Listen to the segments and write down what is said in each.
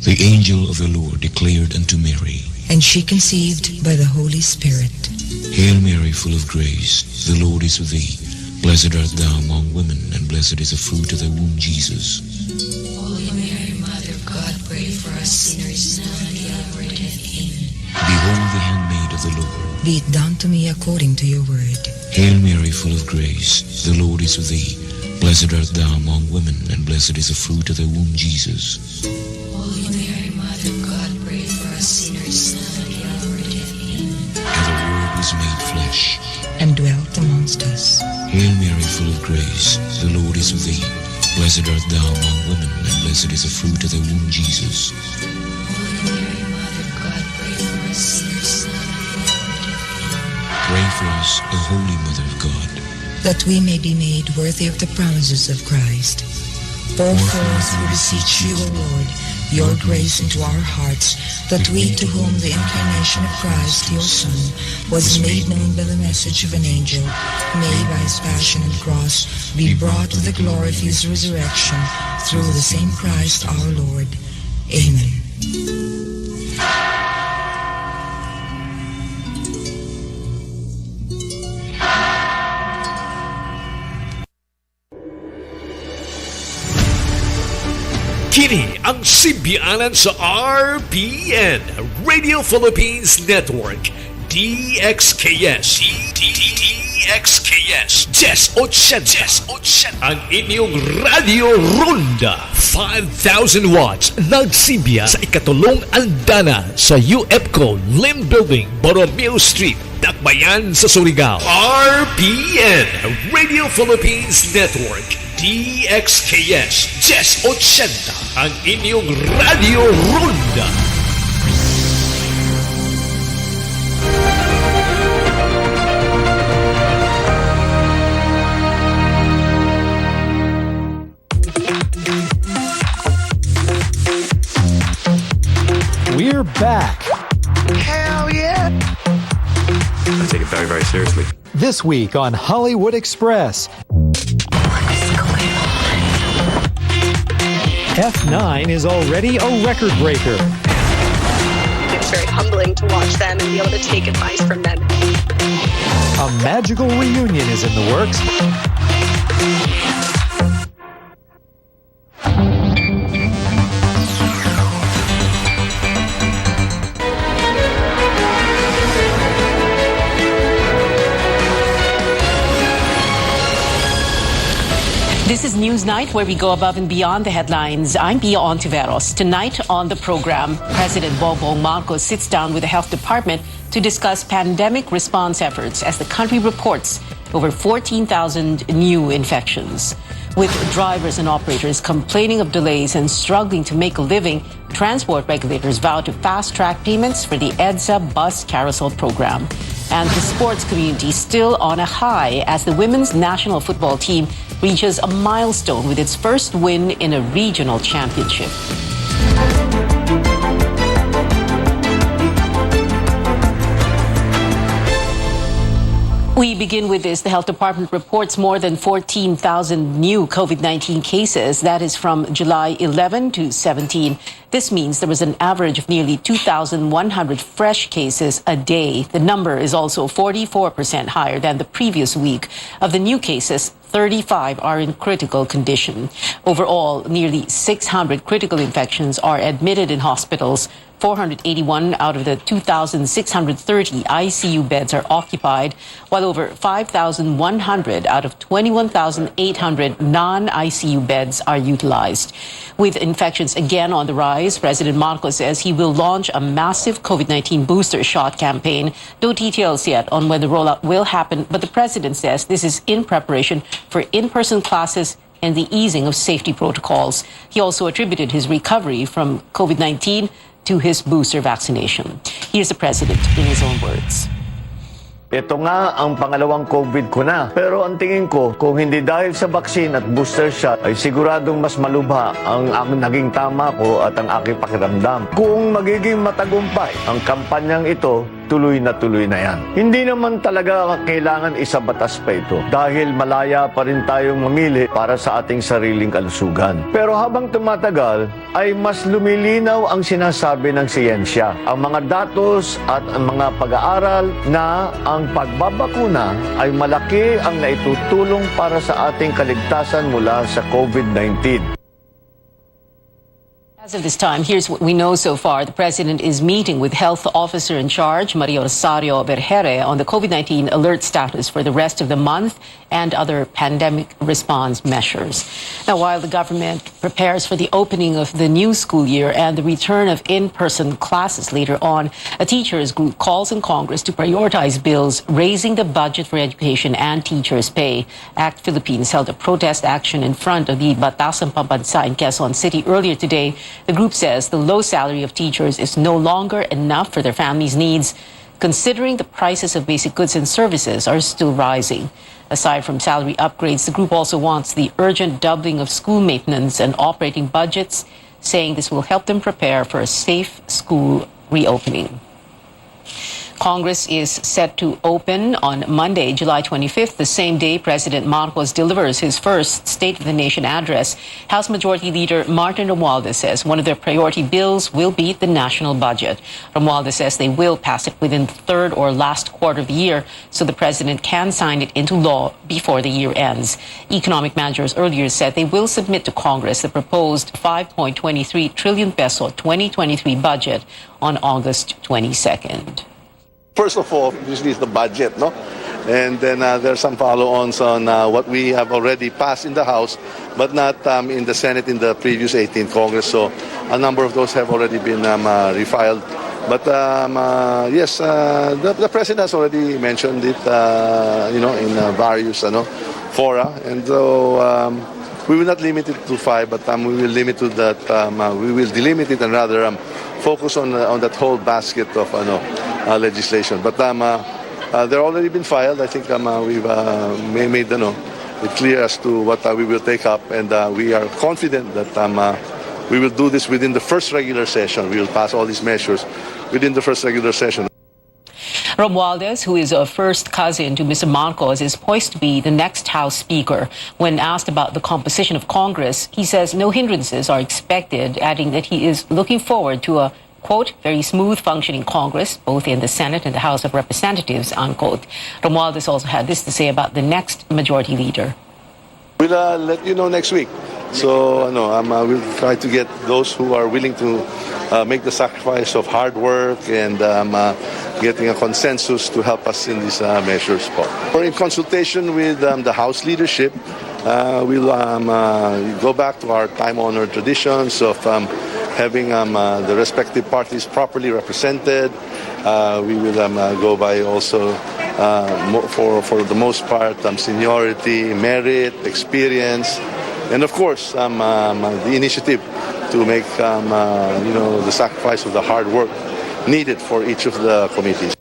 The angel of the Lord declared unto Mary, and she conceived by the Holy Spirit. Hail Mary, full of grace, the Lord is with thee. Blessed art thou among women, and blessed is the fruit of thy womb, Jesus. Holy Mary, Mother of God, pray for us sinners, now and at the hour of death. Amen. Behold the handmaid of the Lord. Be it done to me according to your word. Hail Mary, full of grace, the Lord is with thee. Blessed art thou among women, and blessed is the fruit of thy womb, Jesus. Holy Mary, Mother of God, pray for us sinners, now and at the hour of death. Amen. And the Word was made flesh, And dwelt amongst us. Hail Mary, full of grace, the Lord is with thee. Blessed art thou among women, and blessed is the fruit of thy womb, Jesus. Holy Mary, Mother of God, pray for us sinners, now and at the hour of death. Amen. Pray for us, O Holy Mother of God, that we may be made worthy of the promises of Christ. Pour forth, we beseech you, O Lord, your grace into our hearts, that we, to whom the incarnation of Christ, your Son, was made known by the message of an angel, may by his passion and cross be brought to the glory of his resurrection, through the same Christ our Lord. Amen. Kini ang simbianan sa RPN, Radio Philippines Network, DXKS, DXKS, 1080, ang inyong Radio Ronda, 5,000 watts, nagsimbiya sa ikatulong andana sa UFCO Lim Building, Borromeo Street, Dakbayan sa Surigao. RPN, Radio Philippines Network, DXKS 1080, ang inyong Radio Ronda. We're back. Hell yeah! I take it very, very seriously. This week on Hollywood Express. F9 is already a record breaker. It's very humbling to watch them and be able to take advice from them. A magical reunion is in the works. This is Newsnight, where we go above and beyond the headlines. I'm Pia Ontiveros. Tonight on the program, President Bongbong Marcos sits down with the Health Department to discuss pandemic response efforts as the country reports over 14,000 new infections. With drivers and operators complaining of delays and struggling to make a living, transport regulators vow to fast-track payments for the EDSA bus carousel program. And the sports community still on a high as the women's national football team reaches a milestone with its first win in a regional championship. We begin with this. The Health Department reports more than 14,000 new COVID-19 cases. That is from July 11 to 17. This means there was an average of nearly 2,100 fresh cases a day. The number is also 44% higher than the previous week. Of the new cases, 35 are in critical condition. Overall, nearly 600 critical infections are admitted in hospitals. 481 out of the 2,630 ICU beds are occupied, while over 5,100 out of 21,800 non-ICU beds are utilized. With infections again on the rise, President Marcos says he will launch a massive COVID-19 booster shot campaign. No details yet on when the rollout will happen, but the president says this is in preparation for in-person classes and the easing of safety protocols. He also attributed his recovery from COVID-19 to his booster vaccination. Here's the president in his own words. Ito nga ang pangalawang COVID ko na. Pero ang tingin ko, kung hindi dahil sa vaccine at booster shot, ay siguradong mas malubha ang naging tama ko at ang aking pakiramdam. Kung magiging matagumpay ang kampanyang ito, tuloy na yan. Hindi naman talaga kailangan isabatas pa ito dahil malaya pa rin tayong mamili para sa ating sariling kalusugan. Pero habang tumatagal, ay mas lumilinaw ang sinasabi ng siyensya. Ang mga datos at ang mga pag-aaral na ang pagbabakuna ay malaki ang naitutulong para sa ating kaligtasan mula sa COVID-19. As of this time, here's what we know so far. The President is meeting with Health Officer in Charge, Maria Rosario Berjere, on the COVID-19 alert status for the rest of the month and other pandemic response measures. Now, while the government prepares for the opening of the new school year and the return of in-person classes later on, a teachers group calls on Congress to prioritize bills raising the budget for education and teachers' pay. ACT Philippines held a protest action in front of the Batasan Pambansa in Quezon City earlier today. The group says the low salary of teachers is no longer enough for their families' needs, considering the prices of basic goods and services are still rising. Aside from salary upgrades, the group also wants the urgent doubling of school maintenance and operating budgets, saying this will help them prepare for a safe school reopening. Congress is set to open on Monday, July 25th, the same day President Marcos delivers his first State of the Nation address. House Majority Leader Martin Romualdez says one of their priority bills will be the national budget. Romualdez says they will pass it within the third or last quarter of the year so the president can sign it into law before the year ends. Economic managers earlier said they will submit to Congress the proposed 5.23 trillion peso 2023 budget on August 22nd. First of all, usually it's the budget, no? And then there's some follow-ons on what we have already passed in the House, but not in the Senate in the previous 18th Congress. So a number of those have already been refiled. But yes, the President has already mentioned it, in various fora. And so we will not limit it to 5, but we will limit to that. We will delimit it and rather focus on that whole basket of legislation. But they're already been filed. I think we've made it clear as to what we will take up, and we are confident that we will do this within the first regular session. We will pass all these measures within the first regular session. Romualdez, who is a first cousin to Mr. Marcos, is poised to be the next House Speaker. When asked about the composition of Congress, he says no hindrances are expected, adding that he is looking forward to a, quote, very smooth functioning Congress, both in the Senate and the House of Representatives, unquote. Romualdez also had this to say about the next majority leader. We'll let you know next week. So we'll try to get those who are willing to make the sacrifice of hard work and getting a consensus to help us in these measures. We're in consultation with the House leadership. We'll go back to our time-honored traditions of having the respective parties properly represented. We will go by also, for the most part, seniority, merit, experience, and of course, the initiative to make the sacrifice of the hard work needed for each of the committees.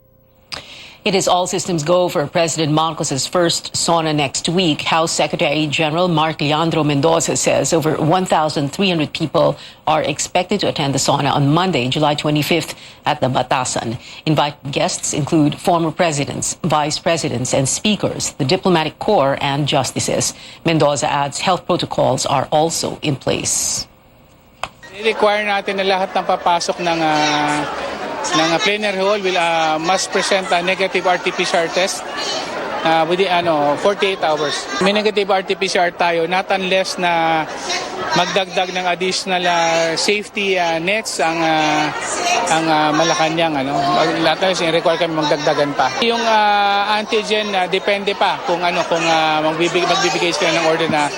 It is all systems go for President Marcos's first SONA next week. House Secretary General Mark Leandro Mendoza says over 1,300 people are expected to attend the SONA on Monday, July 25th at the Batasan. Invited guests include former presidents, vice presidents, and speakers, the diplomatic corps, and justices. Mendoza adds health protocols are also in place. I-require natin na lahat ng papasok ng plenary hall must present a negative RT-PCR test within 48 hours. May negative RT-PCR tayo, not unless na magdagdag ng additional safety nets ang Malacanang. Lahat na require kami magdagdagan pa. Yung antigen depende pa kung magbibigay sila ng order na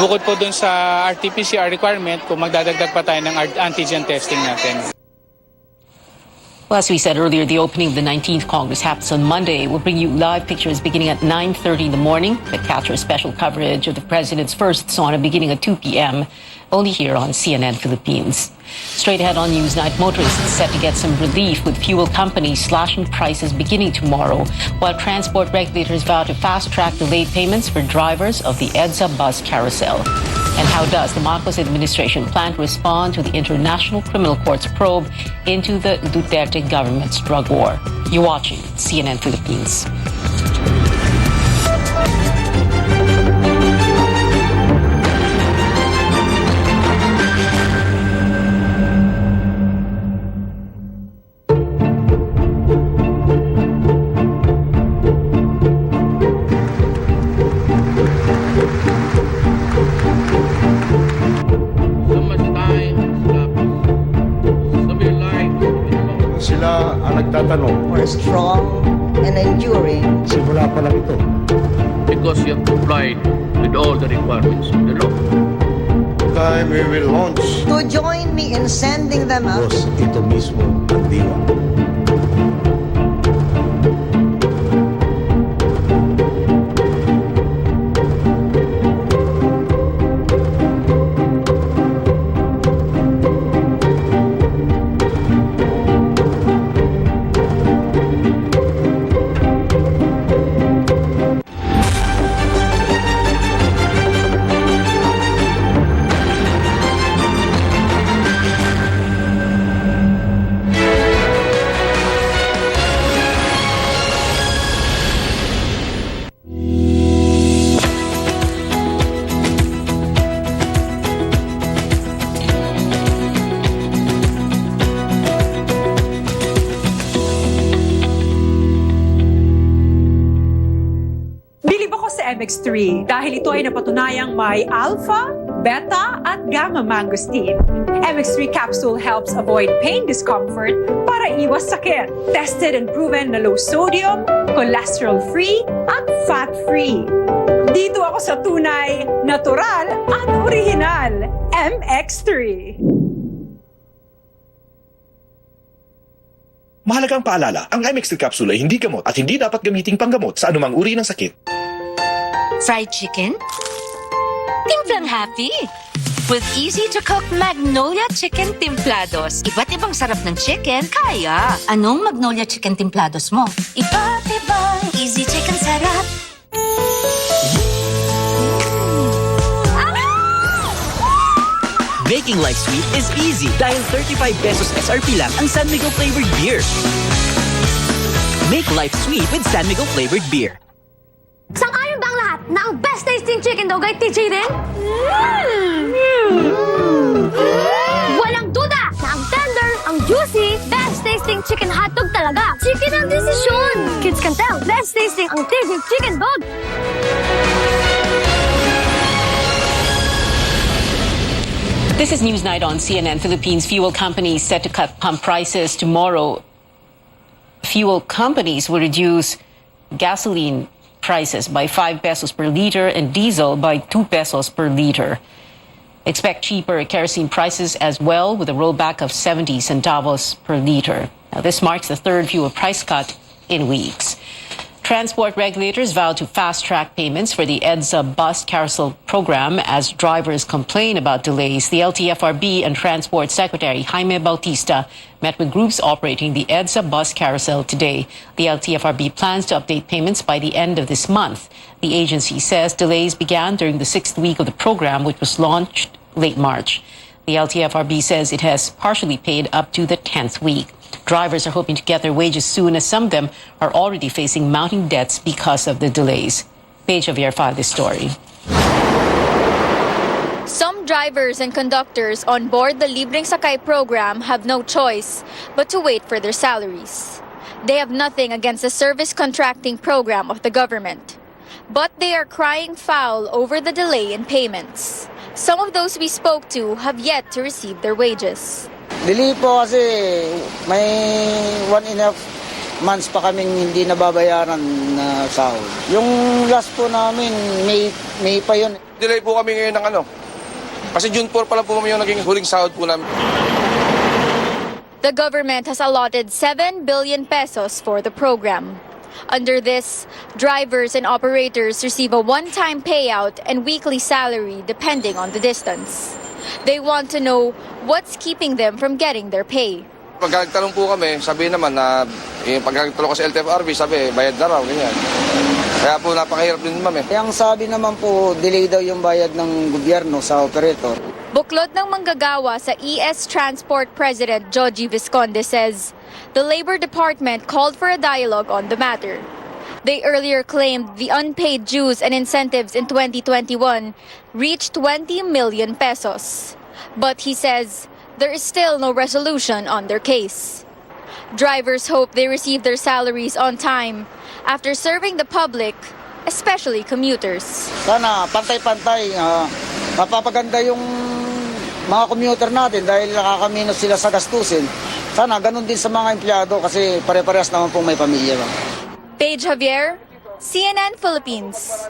bukod po dun sa RT-PCR requirement kung magdadagdag pa tayo ng antigen testing natin. Well, as we said earlier, the opening of the 19th Congress happens on Monday. We'll bring you live pictures beginning at 9:30 in the morning that capture special coverage of the president's first SONA beginning at 2 p.m. only here on CNN Philippines. Straight ahead on Newsnight, motorists set to get some relief with fuel companies slashing prices beginning tomorrow, while transport regulators vow to fast-track delayed payments for drivers of the EDSA bus carousel. And how does the Marcos administration plan to respond to the International Criminal Court's probe into the Duterte government's drug war? You're watching CNN Philippines. Sila ang nagtatanong. For strong and enduring. Simula pa lang ito. Because you have complied with all the requirements of the law. Time we will launch. To join me in sending them out. Boss, ito mismo ang diwa. MX3 dahil ito ay napatunayang may alpha, beta at gamma mangosteen. MX3 capsule helps avoid pain discomfort para iwas sakit. Tested and proven na low sodium, cholesterol-free at fat-free. Dito ako sa tunay, natural at original. MX3. Mahalagang paalala, ang MX3 capsule ay hindi gamot at hindi dapat gamiting panggamot sa anumang uri ng sakit. Fried chicken? Timplang happy! With easy-to-cook Magnolia Chicken Timplados. Iba't ibang sarap ng chicken, kaya. Anong Magnolia Chicken Timplados mo? Iba't ibang easy chicken sarap. Making life sweet is easy dahil 35 pesos SRP lang ang San Miguel flavored beer. Make life sweet with San Miguel flavored beer. Sang-ayon ba ang lahat na ang best tasting chicken dog ay TJ din? Walang duda na ang tender, ang juicy, best tasting chicken hotdog talaga. Chicken ang desisyon. Kids can tell, best tasting ang TJ chicken dog. This is Newsnight on CNN Philippines. Fuel companies set to cut pump prices tomorrow. Fuel companies will reduce gasoline prices by 5 pesos per liter and diesel by 2 pesos per liter. Expect cheaper kerosene prices as well, with a rollback of 70 centavos per liter. Now, this marks the third fuel price cut in weeks. Transport regulators vow to fast-track payments for the EDSA bus carousel program as drivers complain about delays. The LTFRB and Transport Secretary Jaime Bautista met with groups operating the EDSA bus carousel today. The LTFRB plans to update payments by the end of this month. The agency says delays began during the 6th week of the program, which was launched late March. The LTFRB says it has partially paid up to the 10th week. Drivers are hoping to get their wages soon, as some of them are already facing mounting debts because of the delays. Paige Javier filed this story. Some drivers and conductors on board the Libreng Sakay program have no choice but to wait for their salaries. They have nothing against the service contracting program of the government, but they are crying foul over the delay in payments. Some of those we spoke to have yet to receive their wages. Delay po kasi may 1.5 months pa kaming hindi nababayaran na sahod. Yung last po namin, May pa yun. Delay po kami ngayon ng kasi June 4 pa lang po yung naging huling sahod po namin. The government has allotted 7 billion pesos for the program. Under this, drivers and operators receive a one-time payout and weekly salary depending on the distance. They want to know what's keeping them from getting their pay. Pag nagtanong po kami, sabi naman na pag nagtanong ko sa LTFRB, sabi bayad na raw, ganyan. Kaya po napakahirap din ma'am. Ang sabi naman po, delay daw yung bayad ng gobyerno sa operator. Buklod ng manggagawa sa ES Transport President Joji Visconde says the Labor Department called for a dialogue on the matter. They earlier claimed the unpaid dues and incentives in 2021 reached 20 million pesos. But he says there is still no resolution on their case. Drivers hope they receive their salaries on time after serving the public, especially commuters. Sana pantay-pantay, mapapaganda yung mga commuter natin dahil nakakaminos sila sa gastusin. Sana ganun din sa mga empleyado kasi pare-parehas naman pong may pamilya. Paige Javier, CNN Philippines.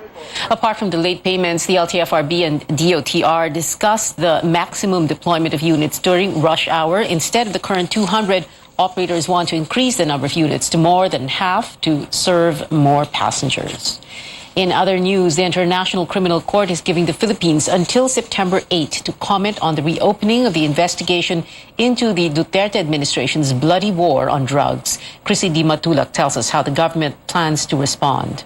Apart from the late payments, the LTFRB and DOTR discussed the maximum deployment of units during rush hour. Instead of the current 200, operators want to increase the number of units to more than half to serve more passengers. In other news, the International Criminal Court is giving the Philippines until September 8 to comment on the reopening of the investigation into the Duterte administration's bloody war on drugs. Chrissy D. Matulak tells us how the government plans to respond.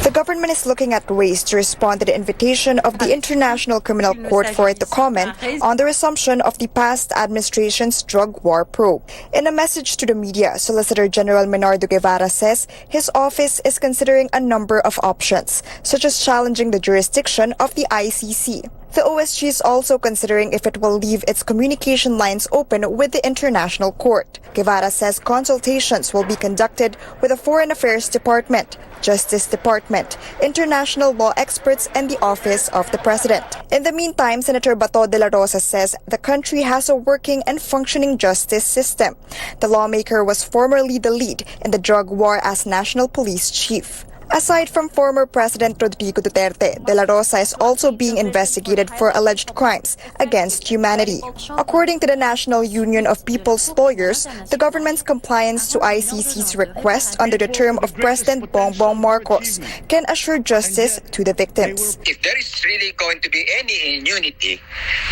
The government is looking at ways to respond to the invitation of the International Criminal Court for it to comment on the resumption of the past administration's drug war probe. In a message to the media, Solicitor General Menardo Guevara says his office is considering a number of options, such as challenging the jurisdiction of the ICC. The OSG is also considering if it will leave its communication lines open with the International Court. Guevara says consultations will be conducted with the Foreign Affairs Department, Justice Department, international law experts, and the Office of the President. In the meantime, Senator Bato de la Rosa says the country has a working and functioning justice system. The lawmaker was formerly the lead in the drug war as National Police Chief. Aside from former President Rodrigo Duterte, De La Rosa is also being investigated for alleged crimes against humanity. According to the National Union of People's Lawyers, the government's compliance to ICC's request under the term of President Bongbong Marcos can assure justice to the victims. If there is really going to be any immunity,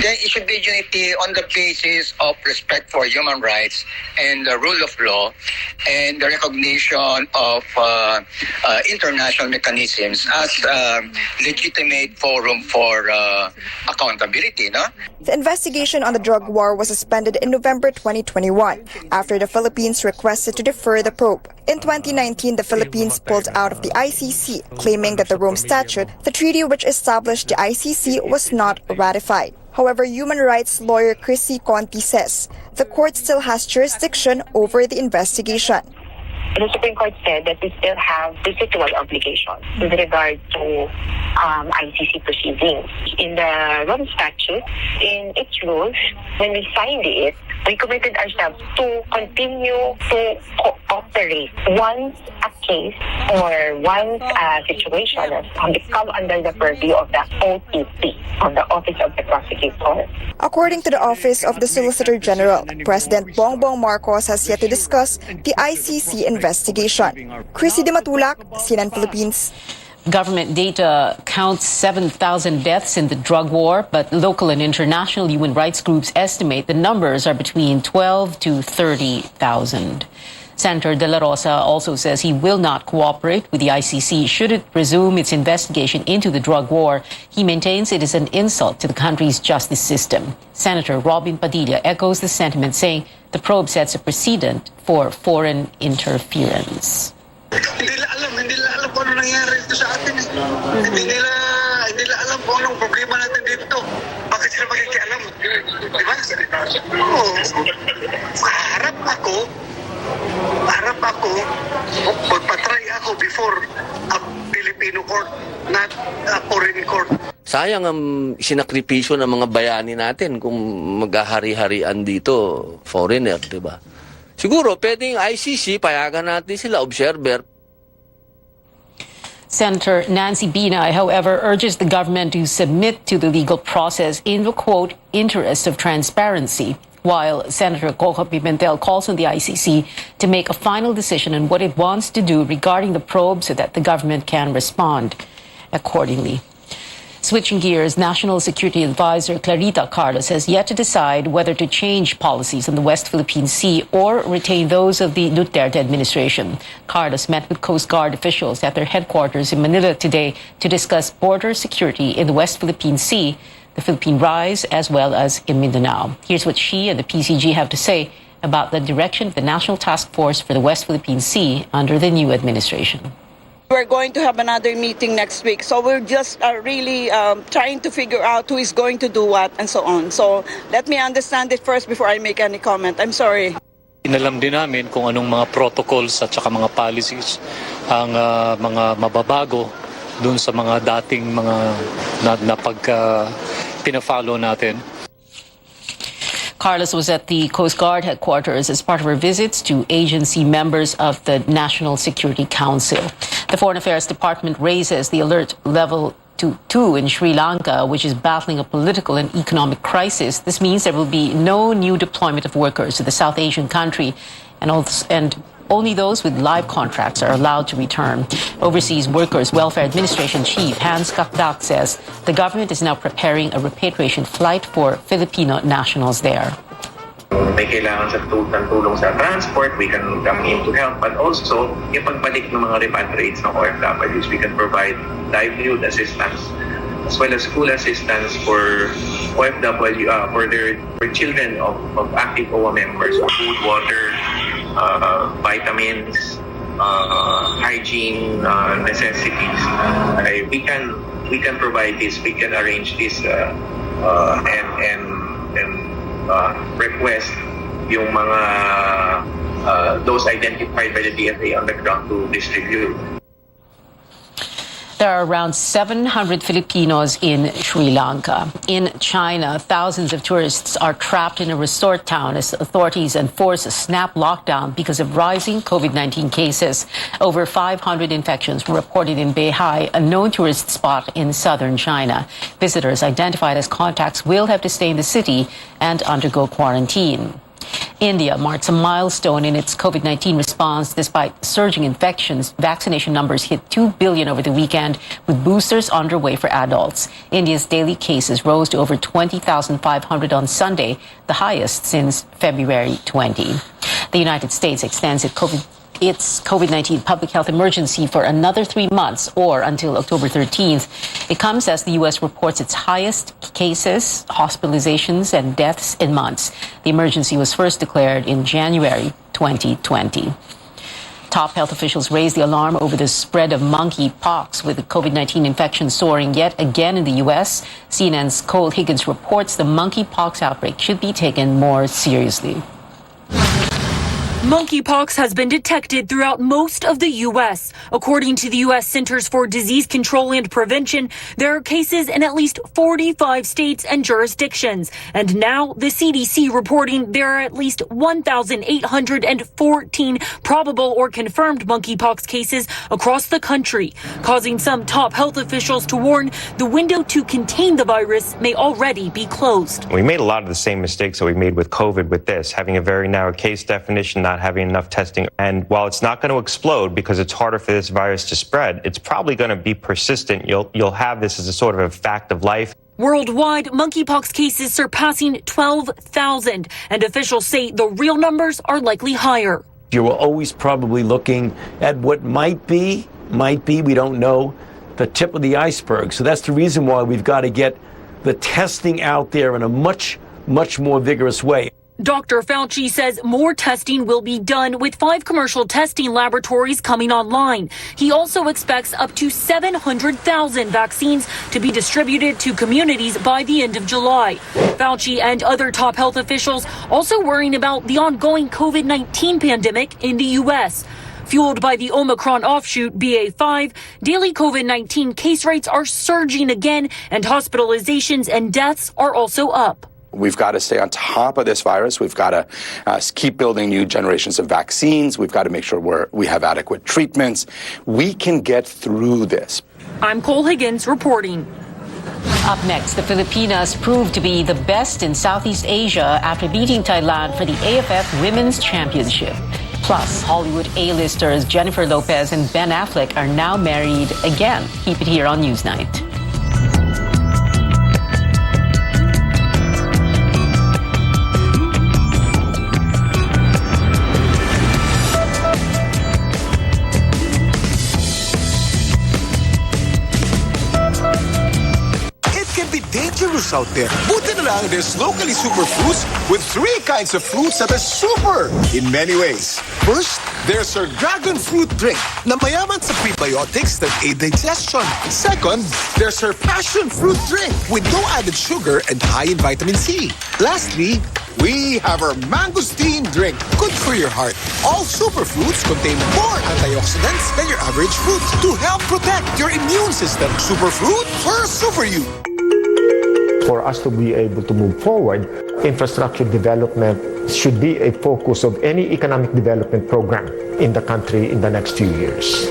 then it should be unity on the basis of respect for human rights and the rule of law and the recognition of international mechanisms as a legitimate forum for accountability. No? The investigation on the drug war was suspended in November 2021 after the Philippines requested to defer the probe. In 2019, the Philippines pulled out of the ICC, claiming that the Rome Statute, the treaty which established the ICC, was not ratified. However, human rights lawyer Chrissy Conti says the court still has jurisdiction over the investigation. The Supreme Court said that we still have residual obligations with regard to ICC proceedings. In the Rome Statute, in its rules, when we signed it, we committed ourselves to continue to cooperate once a case or once a situation has come under the purview of the OTP, of the Office of the Prosecutor. According to the Office of the Solicitor General, President Bongbong Marcos has yet to discuss the ICC investigation. Chrissy D. Matulak, CNN Philippines. Government data counts 7,000 deaths in the drug war, but local and international human rights groups estimate the numbers are between 12 to 30,000. Senator De La Rosa also says he will not cooperate with the ICC should it resume its investigation into the drug war. He maintains it is an insult to the country's justice system. Senator Robin Padilla echoes the sentiment, saying the probe sets a precedent for foreign interference. Hindi nila alam kung ano nangyari dito sa atin eh. Hindi nila alam kung anong problema natin dito. Bakit sila magkikialam? Di ba? Oo. Harap ako, magpatry ako before a Filipino court, not a foreign court. Sayang ang sinakripisyo ng mga bayani natin kung maghahari-harian dito, foreigner, di ba? Siguro, pwedeng ICC, payagan natin sila, observer. Senator Nancy Binay, however, urges the government to submit to the legal process in the, quote, interest of transparency, while Senator Coco Pimentel calls on the ICC to make a final decision on what it wants to do regarding the probe so that the government can respond accordingly. Switching gears, National Security Advisor Clarita Carlos has yet to decide whether to change policies on the West Philippine Sea or retain those of the Duterte administration. Carlos met with Coast Guard officials at their headquarters in Manila today to discuss border security in the West Philippine Sea, the Philippine Rise, as well as in Mindanao. Here's what she and the PCG have to say about the direction of the National Task Force for the West Philippine Sea under the new administration. We're going to have another meeting next week. So we're just really trying to figure out who is going to do what and so on. So let me understand it first before I make any comment. I'm sorry. Inalam din namin kung anong mga protocols at saka mga policies ang mga mababago dun sa mga dating mga pina-follow natin. Carlos was at the Coast Guard headquarters as part of her visits to agency members of the National Security Council. The Foreign Affairs Department raises the alert level to 2 in Sri Lanka, which is battling a political and economic crisis. This means there will be no new deployment of workers to the South Asian country, and only those with live contracts are allowed to return. Overseas Workers Welfare Administration Chief Hans Kakdak says the government is now preparing a repatriation flight for Filipino nationals there. May kailangan sa tulong sa transport, we can come in to help, but also yung pagbalik ng mga repatriates ng OFWs, we can provide livelihood assistance as well as school assistance for OFW, for children of active OWA members, food, water, vitamins, hygiene necessities. We can provide this. We can arrange this and request yung mga those identified by the DFA on the ground to distribute. There are around 700 Filipinos in Sri Lanka. In China, thousands of tourists are trapped in a resort town as authorities enforce a snap lockdown because of rising COVID-19 cases. Over 500 infections were reported in Beihai, a known tourist spot in southern China. Visitors identified as contacts will have to stay in the city and undergo quarantine. India marks a milestone in its COVID-19 response despite surging infections. Vaccination numbers hit 2 billion over the weekend, with boosters underway for adults. India's daily cases rose to over 20,500 on Sunday, the highest since February 20. The United States extends its COVID-19 public health emergency for another 3 months, or until October 13th. It comes as the U.S. reports its highest cases, hospitalizations, and deaths in months. The emergency was first declared in January 2020. Top health officials raised the alarm over the spread of monkeypox, with the COVID-19 infection soaring yet again in the U.S. CNN's Cole Higgins reports the monkeypox outbreak should be taken more seriously. Monkeypox has been detected throughout most of the U.S. According to the U.S. Centers for Disease Control and Prevention, there are cases in at least 45 states and jurisdictions. And now the CDC reporting there are at least 1,814 probable or confirmed monkeypox cases across the country, causing some top health officials to warn the window to contain the virus may already be closed. We made a lot of the same mistakes that we made with COVID with this, having a very narrow case definition, not having enough testing. And while it's not going to explode because it's harder for this virus to spread, it's probably going to be persistent. You'll have this as a sort of a fact of life. Worldwide, monkeypox cases surpassing 12,000, and officials say the real numbers are likely higher. You were always probably looking at what might be, we don't know, the tip of the iceberg. So that's the reason why we've got to get the testing out there in a much more vigorous way. Dr. Fauci says more testing will be done, with 5 commercial testing laboratories coming online. He also expects up to 700,000 vaccines to be distributed to communities by the end of July. Fauci and other top health officials also worrying about the ongoing COVID-19 pandemic in the U.S. Fueled by the Omicron offshoot BA.5, daily COVID-19 case rates are surging again, and hospitalizations and deaths are also up. We've got to stay on top of this virus. We've got to keep building new generations of vaccines. We've got to make sure we have adequate treatments. We can get through this. I'm Cole Higgins reporting. Up next, the Filipinas proved to be the best in Southeast Asia after beating Thailand for the AFF Women's Championship. Plus, Hollywood A-listers Jennifer Lopez and Ben Affleck are now married again. Keep it here on Newsnight. products out there. Buti na lang, there's locally super fruits with 3 kinds of fruits that are super in many ways. First, there's our dragon fruit drink na mayaman sa prebiotics that aid digestion. Second, there's our passion fruit drink with no added sugar and high in vitamin C. Lastly, we have our mangosteen drink, good for your heart. All superfruits contain more antioxidants than your average fruit to help protect your immune system. Superfruit for super you. For us to be able to move forward, infrastructure development should be a focus of any economic development program in the country in the next few years.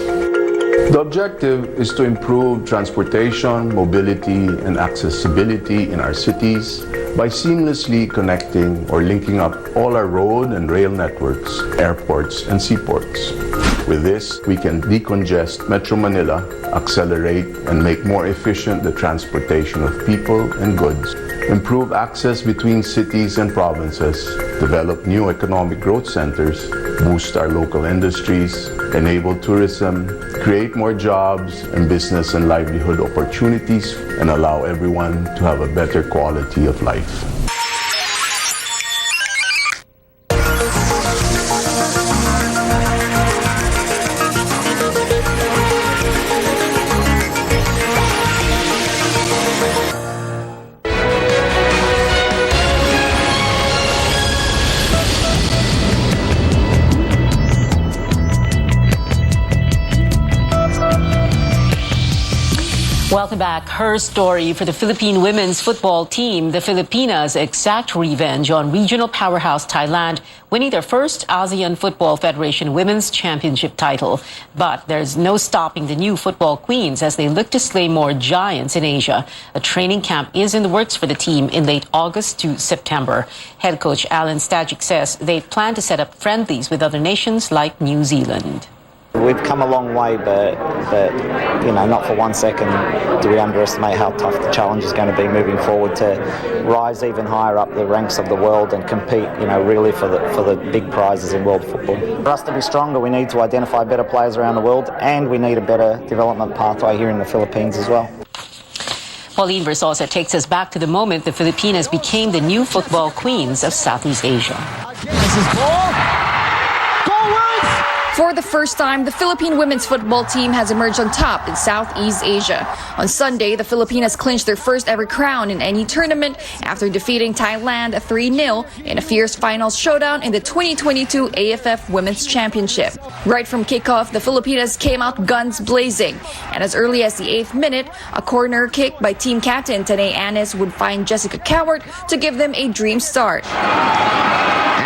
The objective is to improve transportation, mobility, and accessibility in our cities by seamlessly connecting or linking up all our road and rail networks, airports, and seaports. With this, we can decongest Metro Manila, accelerate and make more efficient the transportation of people and goods, improve access between cities and provinces, develop new economic growth centers, boost our local industries, enable tourism, create more jobs and business and livelihood opportunities, and allow everyone to have a better quality of life. Welcome back. Her story for the Philippine women's football team. The Filipinas exact revenge on regional powerhouse Thailand, winning their first ASEAN Football Federation Women's Championship title. But there's no stopping the new football queens as they look to slay more giants in Asia. A training camp is in the works for the team in late August to September. Head coach Alan Stajic says they plan to set up friendlies with other nations like New Zealand. We've come a long way, but you know, not for 1 second do we underestimate how tough the challenge is going to be moving forward to rise even higher up the ranks of the world and compete, you know, really for the big prizes in world football. For us to be stronger, we need to identify better players around the world, and we need a better development pathway here in the Philippines as well. Pauline Versosa takes us back to the moment the Filipinas became the new football queens of Southeast Asia. This is ball. For the first time, the Philippine women's football team has emerged on top in Southeast Asia. On Sunday, the Filipinas clinched their first ever crown in any tournament after defeating Thailand 3-0 in a fierce finals showdown in the 2022 AFF Women's Championship. Right from kickoff, the Filipinas came out guns blazing. And as early as the 8th minute, a corner kick by team captain Tanay Anis would find Jessica Cowart to give them a dream start.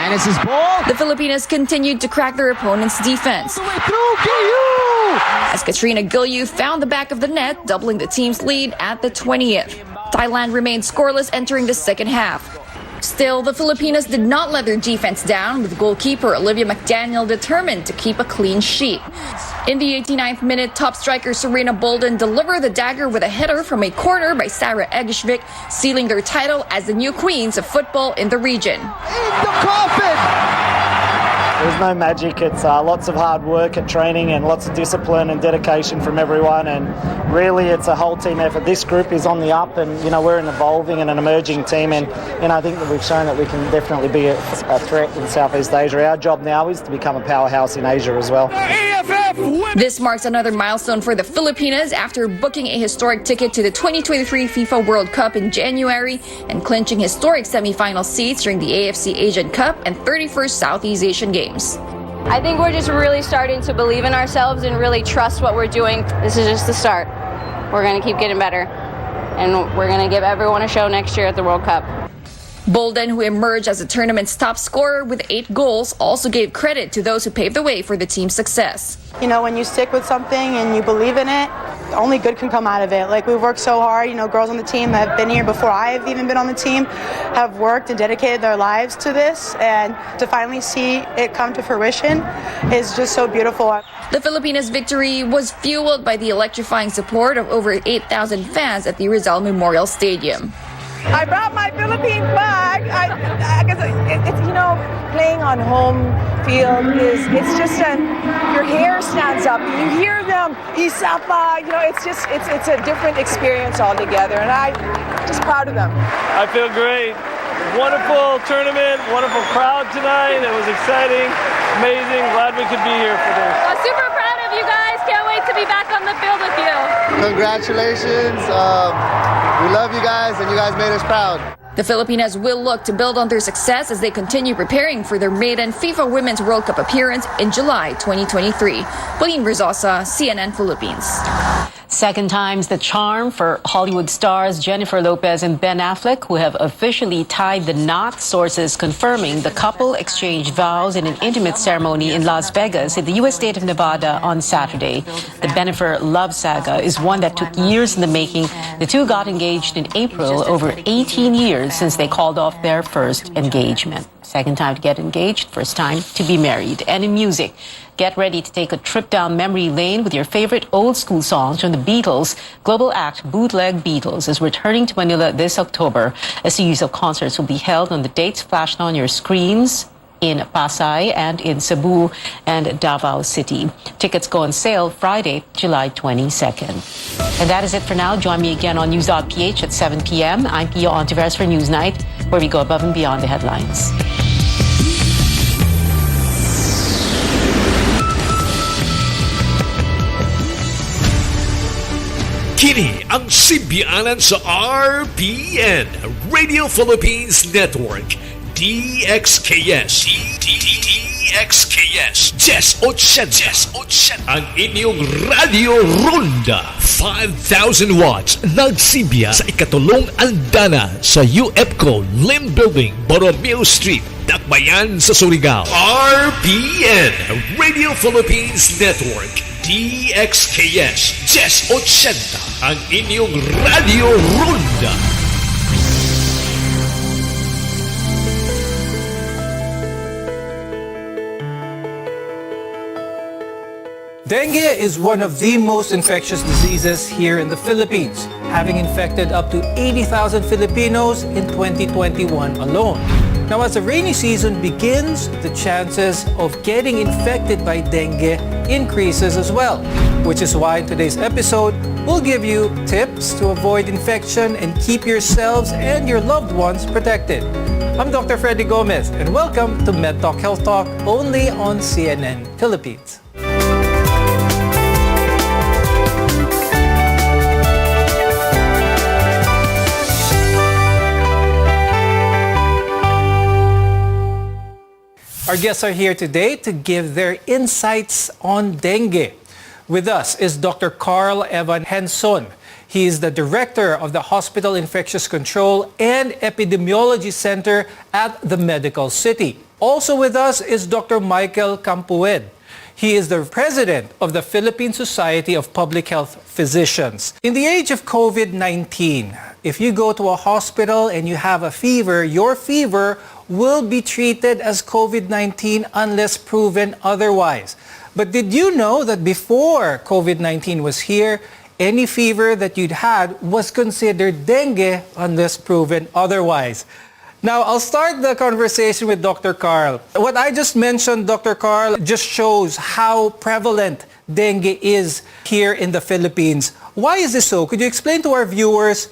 Anis' ball. The Filipinas continued to crack their opponent's defense. As Katrina Gilyu found the back of the net, doubling the team's lead at the 20th. Thailand remained scoreless entering the second half. Still, the Filipinas did not let their defense down, with goalkeeper Olivia McDaniel determined to keep a clean sheet. In the 89th minute, top striker Serena Bolden delivered the dagger with a header from a corner by Sarah Egishvik, sealing their title as the new queens of football in the region. In the coffin! There's no magic. It's lots of hard work and training and lots of discipline and dedication from everyone, and really it's a whole team effort. This group is on the up, and you know, we're an evolving and an emerging team, and you know, I think that we've shown that we can definitely be a threat in Southeast Asia. Our job now is to become a powerhouse in Asia as well. This marks another milestone for the Filipinas after booking a historic ticket to the 2023 FIFA World Cup in January and clinching historic semi-final seats during the AFC Asian Cup and 31st Southeast Asian Games. I think we're just really starting to believe in ourselves and really trust what we're doing. This is just the start. We're going to keep getting better, and we're going to give everyone a show next year at the World Cup. Bolden, who emerged as the tournament's top scorer with 8 goals, also gave credit to those who paved the way for the team's success. You know, when you stick with something and you believe in it, only good can come out of it. Like, we've worked so hard. You know, girls on the team that have been here before I've even been on the team have worked and dedicated their lives to this, and to finally see it come to fruition is just so beautiful. The Filipinas' victory was fueled by the electrifying support of over 8,000 fans at the Rizal Memorial Stadium. I brought my Philippine flag. I guess it's, you know, playing on home field it's just your hair stands up. You hear them, isa pa, you know, it's a different experience altogether, and I'm just proud of them. I feel great. Wonderful tournament, wonderful crowd tonight. It was exciting, amazing. Glad we could be here for this. I'm super proud of you guys. Can't wait to be back on the field with you. Congratulations. We love you guys, and you guys made us proud. The Filipinas will look to build on their success as they continue preparing for their maiden FIFA Women's World Cup appearance in July 2023. Pauline Rizosa, CNN Philippines. Second time's the charm for Hollywood stars Jennifer Lopez and Ben Affleck, who have officially tied the knot, sources confirming the couple exchanged vows in an intimate ceremony in Las Vegas in the U.S. state of Nevada on Saturday. The Bennifer love saga is one that took years in the making. The two got engaged in April, over 18 years since they called off their first engagement. Second time to get engaged, first time to be married. And in music, get ready to take a trip down memory lane with your favorite old school songs from the Beatles. Global act Bootleg Beatles is returning to Manila this October. A series of concerts will be held on the dates flashed on your screens in Pasay and in Cebu and Davao City. Tickets go on sale Friday, July 22nd. And that is it for now. Join me again on News.ph at 7 p.m. I'm Pio Ontiveros for Newsnight, where we go above and beyond the headlines. Kini ang simbianan sa RPN, Radio Philippines Network, DXKS. DXKS. Jess Ochenta. Ang inyong Radio Ronda. 5,000 watts. Nagsimbiya sa ikatulong andana sa UFCO Lim Building, Borromeo Street, Dakbayan sa Surigao. RPN, Radio Philippines Network. DXKS Jess 80, ang inyong Radio Ronda. Dengue is one of the most infectious diseases here in the Philippines, having infected up to 80,000 Filipinos in 2021 alone. Now, as the rainy season begins, the chances of getting infected by dengue increases as well, which is why in today's episode, we'll give you tips to avoid infection and keep yourselves and your loved ones protected. I'm Dr. Freddy Gomez, and welcome to MedTalk Health Talk, only on CNN Philippines. Our guests are here today to give their insights on dengue. With us is Dr. Carl Evan Henson. He is the director of the Hospital Infectious Control and Epidemiology Center at the Medical City. Also with us is Dr. Michael Campued. He is the president of the Philippine Society of Public Health Physicians. In the age of COVID-19, if you go to a hospital and you have a fever, your fever will be treated as COVID-19 unless proven otherwise. But did you know that before COVID-19 was here, any fever that you'd had was considered dengue unless proven otherwise? Now, I'll start the conversation with Dr. Carl. What I just mentioned, Dr. Carl, just shows how prevalent dengue is here in the Philippines. Why is this so? Could you explain to our viewers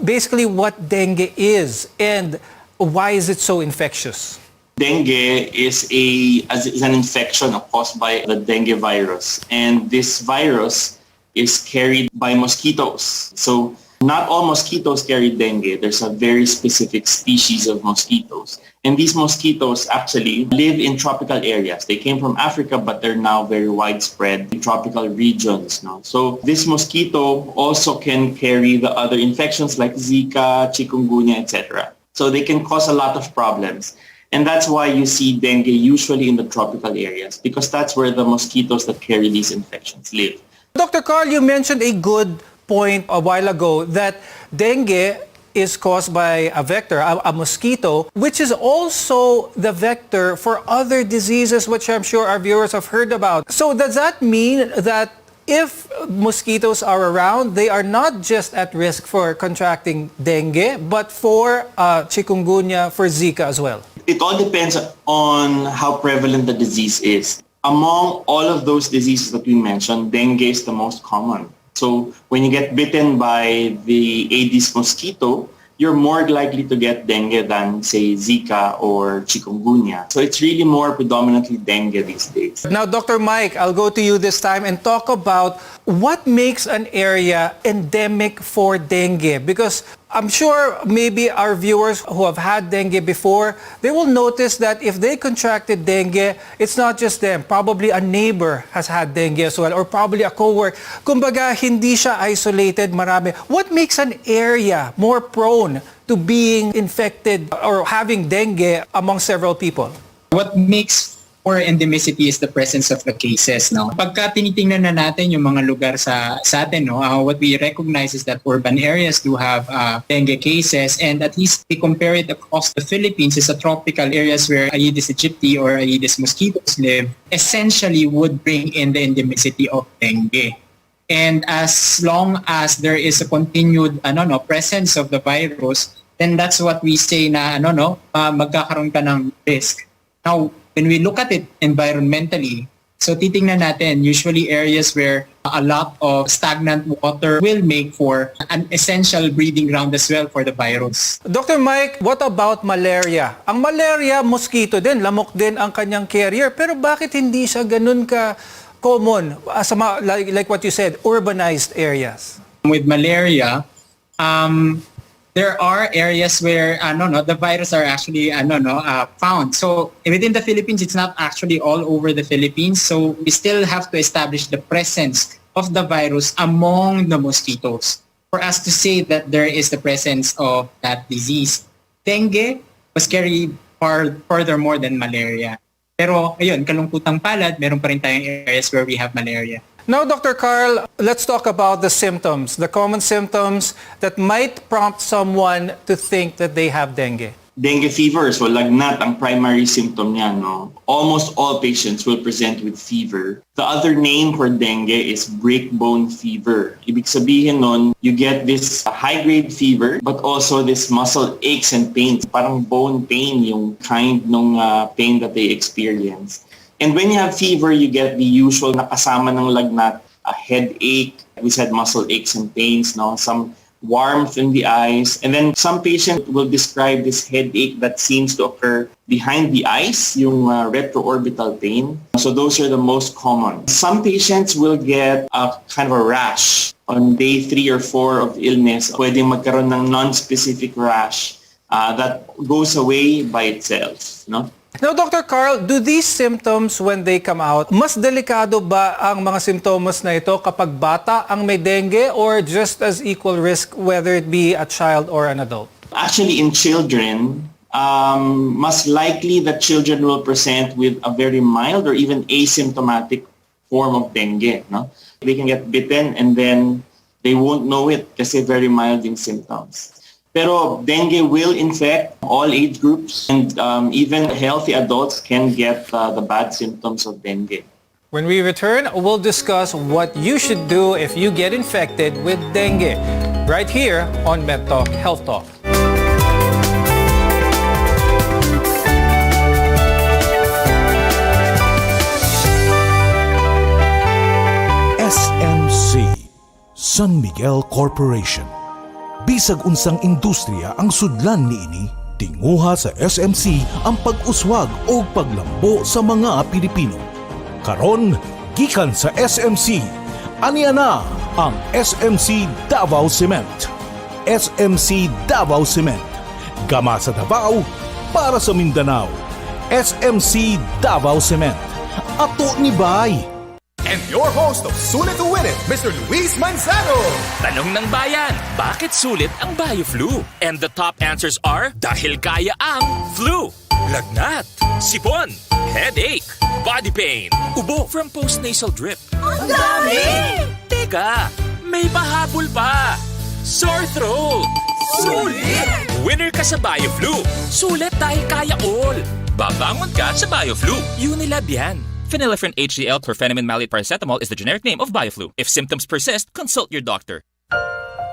basically what dengue is and why is it so infectious? Dengue is an infection caused by the dengue virus, and this virus is carried by mosquitoes. So not all mosquitoes carry dengue. There's a very specific species of mosquitoes. And these mosquitoes actually live in tropical areas. They came from Africa, but they're now very widespread in tropical regions now. So this mosquito also can carry the other infections like Zika, chikungunya, etc. So they can cause a lot of problems. And that's why you see dengue usually in the tropical areas, because that's where the mosquitoes that carry these infections live. Dr. Carl, you mentioned a good point a while ago that dengue is caused by a vector, a mosquito, which is also the vector for other diseases, which I'm sure our viewers have heard about. So does that mean that if mosquitoes are around, they are not just at risk for contracting dengue, but for chikungunya, for Zika as well. It all depends on how prevalent the disease is. Among all of those diseases that we mentioned, dengue is the most common. So when you get bitten by the Aedes mosquito, you're more likely to get dengue than, say, Zika or chikungunya. So it's really more predominantly dengue these days. Now, Dr. Mike, I'll go to you this time and talk about what makes an area endemic for dengue. Because I'm sure maybe our viewers who have had dengue before, they will notice that if they contracted dengue, it's not just them. Probably a neighbor has had dengue as well, or probably a coworker. Kumbaga, hindi siya isolated, marami. What makes an area more prone to being infected or having dengue among several people? What makes for endemicity is the presence of the cases. No? Pagka tinitingnan na natin yung mga lugar sa atin, no, what we recognize is that urban areas do have dengue cases, and at least we compare it across the Philippines as a tropical areas where Aedes aegypti or Aedes mosquitoes live, essentially would bring in the endemicity of dengue. And as long as there is a continued presence of the virus, then that's what we say na magkakaroon ka ng risk. Now, when we look at it environmentally, so titingnan natin, usually areas where a lot of stagnant water will make for an essential breeding ground as well for the virus. Dr. Mike, what about malaria? Ang malaria, mosquito din, lamok din ang kanyang carrier, pero bakit hindi siya ganun ka common as like what you said, urbanized areas? With malaria, there are areas where the virus are actually found. So within the Philippines, it's not actually all over the Philippines. So we still have to establish the presence of the virus among the mosquitoes for us to say that there is the presence of that disease. Dengue was carried furthermore than malaria. Pero ayun, kalungkutang palad, meron pa rin tayong areas where we have malaria. Now, Dr. Carl, let's talk about the symptoms, the common symptoms that might prompt someone to think that they have dengue. Dengue fever, so lagnat ang primary symptom niya. No? Almost all patients will present with fever. The other name for dengue is breakbone fever. Ibig sabihin nun, you get this high-grade fever, but also this muscle aches and pains. Parang bone pain yung kind ng pain that they experience. And when you have fever, you get the usual nakasama ng lagnat, a headache, we said muscle aches and pains, no? Some warmth in the eyes. And then some patient will describe this headache that seems to occur behind the eyes, yung retroorbital pain. So those are the most common. Some patients will get a kind of a rash on day 3 or 4 of illness. Pwedeng magkaroon ng non-specific rash that goes away by itself, no? Now, Dr. Carl, do these symptoms when they come out, mas delikado ba ang mga simptomas na ito kapag bata ang may dengue or just as equal risk whether it be a child or an adult? Actually, in children, most likely that children will present with a very mild or even asymptomatic form of dengue. No? They can get bitten and then they won't know it kasi very mild in symptoms. Pero dengue will infect all age groups, and even healthy adults can get the bad symptoms of dengue. When we return, we'll discuss what you should do if you get infected with dengue, right here on MedTalk Health Talk. SMC, San Miguel Corporation. Bisag unsang industriya ang sudlan niini, tinguha sa SMC ang pag-uswag o paglambo sa mga Pilipino. Karon, gikan sa SMC, aniya na ang SMC Davao Cement. SMC Davao Cement, gama sa Davao para sa Mindanao. SMC Davao Cement, ato ni Bay. And your host of Sulit to Win It, Mr. Luis Manzano. Tanong ng bayan, bakit sulit ang BioFlu? And the top answers are, dahil kaya ang flu, lagnat, sipon, headache, body pain, ubo from postnasal drip. Ang dami! Teka, may pahabol pa. Sore throat. Sulit! Winner ka sa BioFlu. Sulit dahil kaya all. Babangon ka sa BioFlu. Unilab yan. Phenylephrine HCl chlorpheniramine maleate paracetamol is the generic name of BioFlu. If symptoms persist, consult your doctor.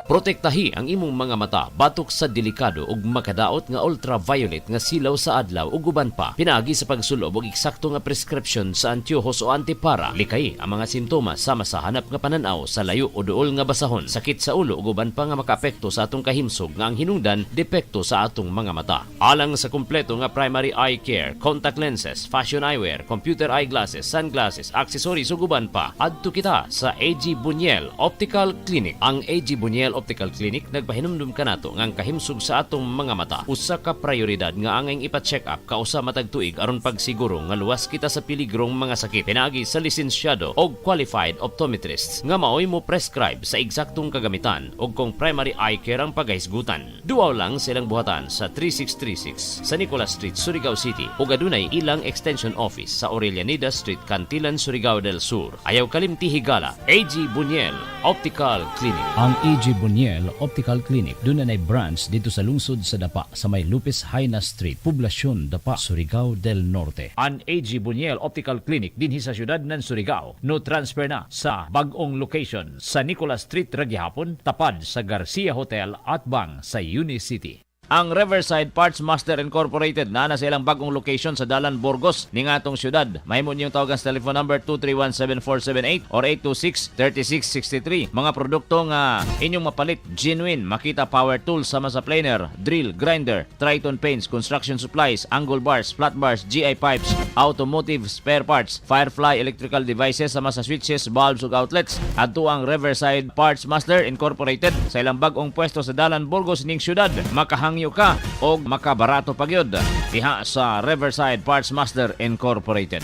Protektahi ang imong mga mata batok sa delikado ug makadaot nga ultraviolet nga silaw sa adlaw ug uban pa. Pinaagi sa pagsulob og eksakto nga prescription sa antiyohos o antipara. Likay ang mga simptomas sama sa hanap nga pananaw sa layo o duol nga basahon, sakit sa ulo ug uban pa nga makaapekto sa atong kahimsog nga ang hinungdan depekto sa atong mga mata. Alang sa kumpleto nga primary eye care, contact lenses, fashion eyewear, computer eyeglasses, sunglasses, accessories ug uban pa, adto kita sa AG Buñuel Optical Clinic. Ang AG Buñuel Optical Clinic nagpahinumdum kanato nga ang kahimsog sa atong mga mata usa ka prioridad nga angay ipa-check up kausa matag tuig aron pagsiguro nga luwas kita sa piligrong mga sakit. Pinaagi sa lisensyado og qualified optometrists nga maoy mo prescribe sa eksaktong kagamitan ug kung primary eye care ang paghisgutan. Duaw lang silang buhatan sa 3636 sa Nicolas Street, Surigao City ug adunay ilang extension office sa Aurelianida Street, Cantilan, Surigao del Sur. Ayaw kalimti higala, AG Buñuel Optical Clinic. Ang AG Buñuel Optical Clinic doon na branch dito sa lungsod sa Dapa sa may Lupis Haina Street, Poblasyon Dapa, Surigao del Norte. Ang AG Buñuel Optical Clinic dinhi sa syudad ng Surigao no transfer na sa bag-ong location sa Nicolas Street Ragyahapon, tapad sa Garcia Hotel at bang sa Unicity. Ang Riverside Parts Master Incorporated na sa ilang bagong location sa Dalan, Burgos ning atong syudad. Mahimo niyong tawagan sa telephone number 231-7478 or 826-3663. Mga produkto nga inyong mapalit, genuine, Makita Power Tools sama sa planer, drill, grinder, Triton Paints, construction supplies, angle bars, flat bars, GI pipes, automotive spare parts, Firefly electrical devices sama sa switches, bulbs ug outlets. Adto ang Riverside Parts Master Incorporated sa ilang bagong pwesto sa Dalan, Burgos ning syudad. Makahangyo ka o makabarato pagyod diha sa Riverside Parts Master Incorporated.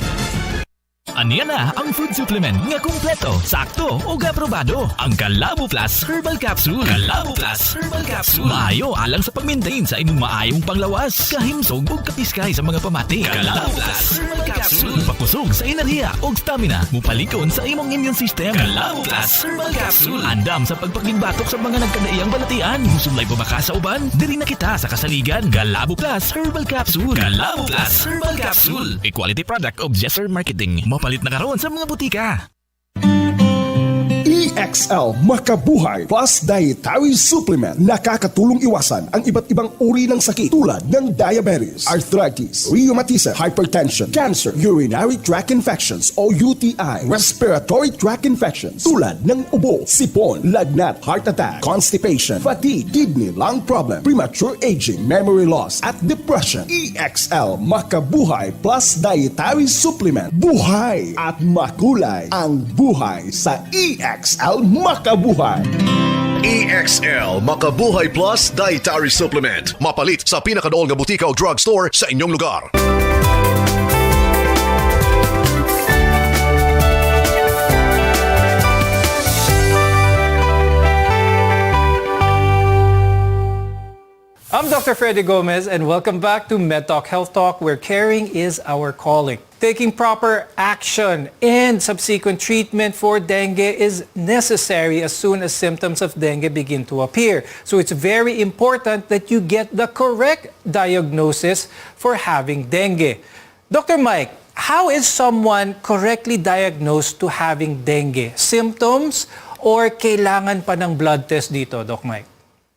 Aniya na ang food supplement nga kumpleto, sakto o aprobado. Ang Calabo Plus Herbal Capsule. Calabo Plus Herbal Capsule. Maayo alang sa pag-maintain sa imong maayong panglawas, kahimsog ug kapiskay sa mga pamati. Calabo Plus Herbal Capsule. Mupapusog sa enerhiya ug stamina. Mupalikon sa imong immune system. Calabo Plus Herbal Capsule. Andam sa pagpakigbatok sa mga nagkadaiyang balatian. Musulay pabaka sa uban, diri na kita sa kasaligan. Calabo Plus Herbal Capsule. Calabo Plus Herbal Capsule. A quality product of Jesser Marketing. Mapalit na karon sa mga butika. EXL Makabuhay Plus Dietary Supplement. Nakakatulong iwasan ang iba't ibang uri ng sakit tulad ng diabetes, arthritis, rheumatism, hypertension, cancer, urinary tract infections o UTI, respiratory tract infections tulad ng ubo, sipon, lagnat, heart attack, constipation, fatigue, kidney, lung problem, premature aging, memory loss at depression. EXL Makabuhay Plus Dietary Supplement. Buhay at makulay ang buhay sa EXL Makabuhay. EXL Makabuhay Plus Dietary Supplement. Mapalit sa pinakadool nga butika o drugstore sa inyong lugar. I'm Dr. Freddy Gomez and welcome back to MedTalk Health Talk, where caring is our calling. Taking proper action and subsequent treatment for dengue is necessary as soon as symptoms of dengue begin to appear. So it's very important that you get the correct diagnosis for having dengue. Dr. Mike, how is someone correctly diagnosed to having dengue? Symptoms or kailangan pa ng blood test dito, Doc Mike?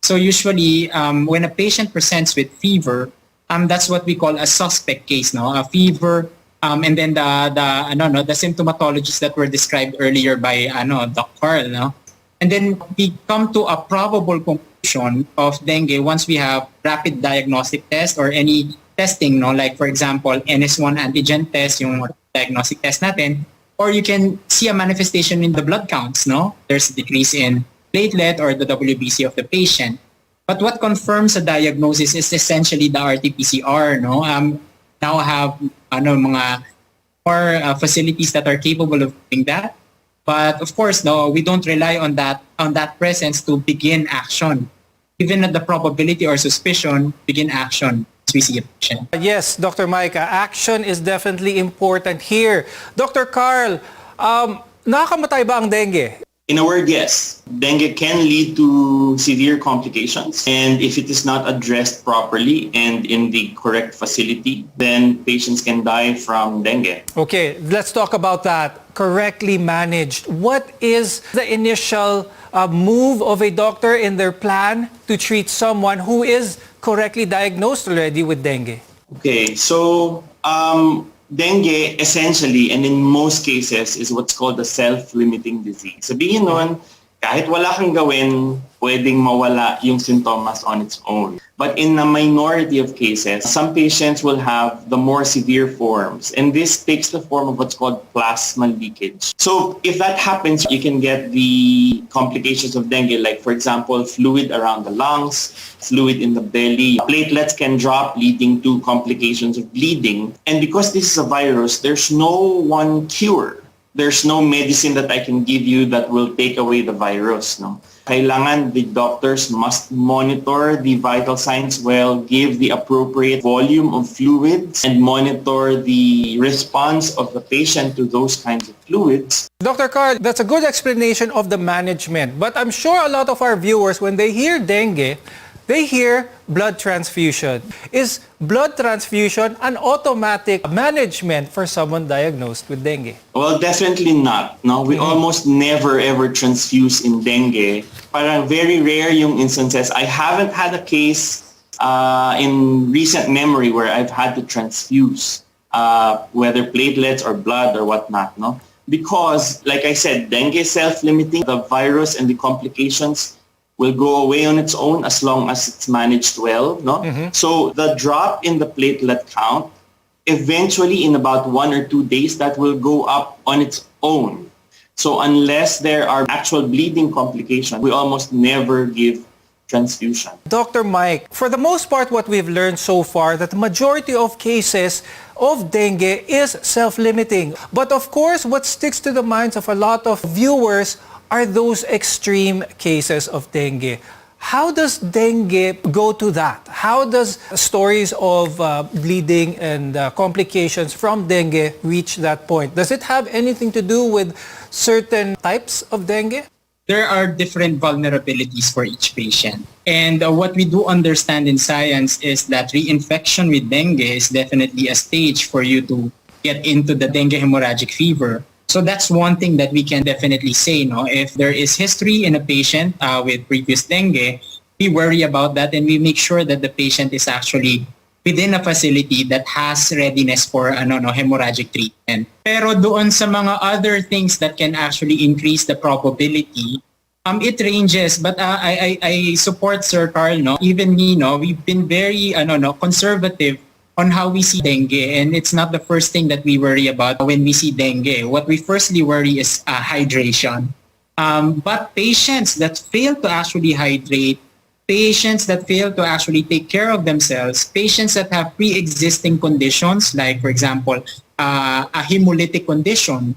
So usually, when a patient presents with fever, that's what we call a suspect case, no? A fever, and then the symptomatologies that were described earlier by Doc Carl, no? And then we come to a probable conclusion of dengue once we have rapid diagnostic test or any testing, no? Like for example, NS1 antigen test, yung diagnostic test natin, or you can see a manifestation in the blood counts, no? There's a decrease in platelet or the WBC of the patient. But what confirms a diagnosis is essentially the RT-PCR, no? Now have mga more facilities that are capable of doing that. But of course, no, we don't rely on that presence to begin action. Even at the probability or suspicion, begin action as we see a patient. Yes, Dr. Mike, action is definitely important here. Dr. Carl, nakakamatay ba ang dengue? In a word, yes. Dengue can lead to severe complications. And if it is not addressed properly and in the correct facility, then patients can die from dengue. Okay, let's talk about that. Correctly managed. What is the initial move of a doctor in their plan to treat someone who is correctly diagnosed already with dengue? Okay, so dengue essentially and in most cases is what's called a self-limiting disease. Sabihin nun, kahit wala kang gawin, pwedeng mawala yung symptoms on its own. But in a minority of cases, some patients will have the more severe forms, and this takes the form of what's called plasma leakage. So if that happens, you can get the complications of dengue, like for example, fluid around the lungs, fluid in the belly. Platelets can drop, leading to complications of bleeding. And because this is a virus, there's no one cure. There's no medicine that I can give you that will take away the virus. No? Kailangan the doctors must monitor the vital signs well, give the appropriate volume of fluids, and monitor the response of the patient to those kinds of fluids. Dr. Carl, that's a good explanation of the management. But I'm sure a lot of our viewers, when they hear dengue, they hear blood transfusion. Is blood transfusion an automatic management for someone diagnosed with dengue? Well, definitely not. No, we almost never ever transfuse in dengue. Parang very rare yung instances. I haven't had a case in recent memory where I've had to transfuse, whether platelets or blood or whatnot. No, because like I said, dengue is self-limiting. The virus and the complications will go away on its own as long as it's managed well. No? So the drop in the platelet count, eventually in about 1 or 2 days, that will go up on its own. So unless there are actual bleeding complications, we almost never give transfusion. Dr. Mike, for the most part, what we've learned so far, that the majority of cases of dengue is self-limiting. But of course, what sticks to the minds of a lot of viewers are those extreme cases of dengue. How does dengue go to that? How does stories of bleeding and complications from dengue reach that point? Does it have anything to do with certain types of dengue? There are different vulnerabilities for each patient. And what we do understand in science is that reinfection with dengue is definitely a stage for you to get into the dengue hemorrhagic fever. So that's one thing that we can definitely say. No, if there is history in a patient with previous dengue, we worry about that and we make sure that the patient is actually within a facility that has readiness for hemorrhagic treatment. Pero doon sa mga other things that can actually increase the probability, it ranges. But I support Sir Carl. No, even me. No, we've been very conservative on how we see dengue, and it's not the first thing that we worry about when we see dengue. What we firstly worry is hydration. But patients that fail to actually hydrate, patients that fail to actually take care of themselves, patients that have pre-existing conditions, like for example, a hemolytic condition,